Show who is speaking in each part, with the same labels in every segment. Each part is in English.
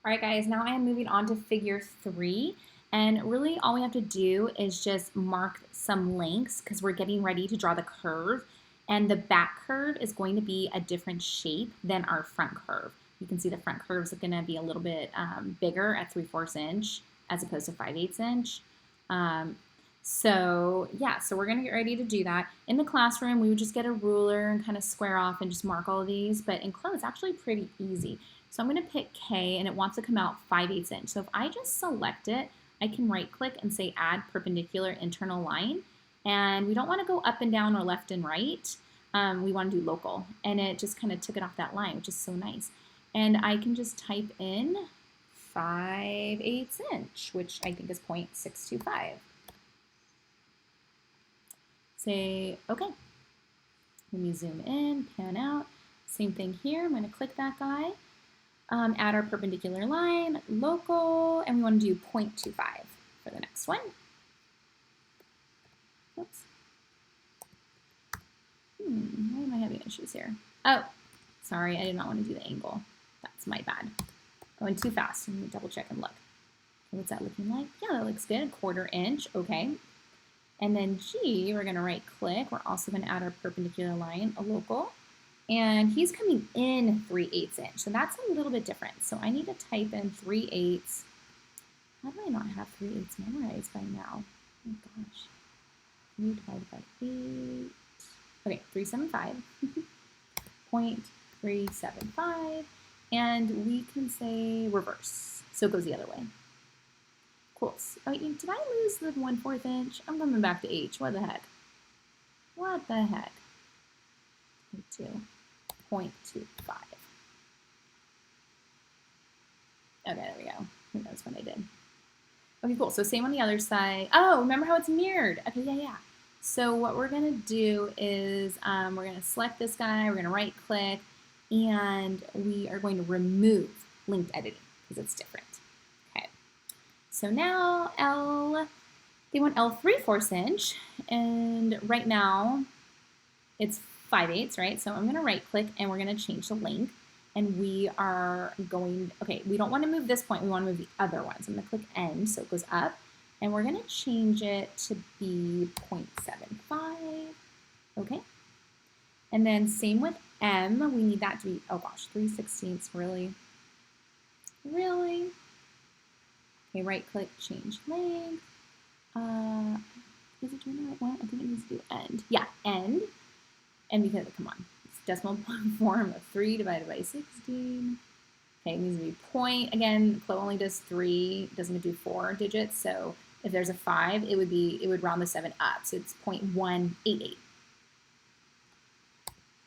Speaker 1: All right, guys, now I am moving on to figure 3. And really all we have to do is just mark some lengths because we're getting ready to draw the curve. And the back curve is going to be a different shape than our front curve. You can see the front curve is going to be a little bit bigger at 3/4 inch as opposed to 5/8 inch. So we're going to get ready to do that. In the classroom, we would just get a ruler and kind of square off and just mark all of these. But in CLO, it's actually pretty easy. So I'm going to pick K, and it wants to come out 5/8 inch. So if I just select it, I can right click and say add perpendicular internal line. And we don't want to go up and down or left and right. We want to do local. And it just kind of took it off that line, which is so nice. And I can just type in 5/8 inch, which I think is 0.625. Say OK. Let me zoom in, pan out. Same thing here. I'm going to click that guy. Add our perpendicular line, local, and we want to do 0.25 for the next one. Oops. Why am I having issues here? Oh, sorry, I did not want to do the angle. That's my bad. I went too fast. Let me double check and look. What's that looking like? Yeah, that looks good. 1/4 inch. Okay. And then G, we're going to right click. We're also going to add our perpendicular line, a local. And he's coming in 3/8 inch. So that's a little bit different. So I need to type in 3/8. How do I not have 3/8 memorized by now? Oh gosh. 3 divided by 8. Okay, 375. 0.375. And we can say reverse. So it goes the other way. Cool. Oh, did I lose the 1/4 inch? I'm coming back to H. What the heck? What the heck? 0.25. Okay, there we go. Who knows what I did. Okay, cool. So same on the other side. Oh, remember how it's mirrored? Okay, yeah. So what we're going to do is we're going to select this guy. We're going to right click. And we are going to remove linked editing because it's different. Okay. So now they want L 3/4 inch. And right now it's 5/8, right? So I'm going to right click and we're going to change the length. And we are going, okay, we don't want to move this point. We want to move the other one. So I'm going to click end so it goes up. And we're going to change it to be 0.75. Okay. And then same with M. We need that to be, oh gosh, 3/16, really? Really? Okay, right click, change length. Is it doing the right one? I think it needs to do end. Yeah, end. And because, come on, it's decimal form of 3 divided by 16. Okay, it needs to be point. Again, CLO only does 3, doesn't do 4 digits. So if there's a 5, it would round the 7 up. So it's 0.188.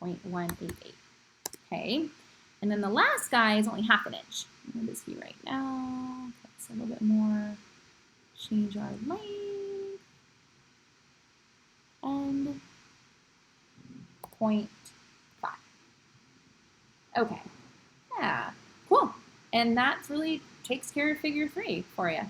Speaker 1: 0.188. Okay, and then the last guy is only 1/2 inch. What is he right now? That's a little bit more. Change our length. And 0.5. Okay. Yeah, cool. And that really takes care of figure 3 for you.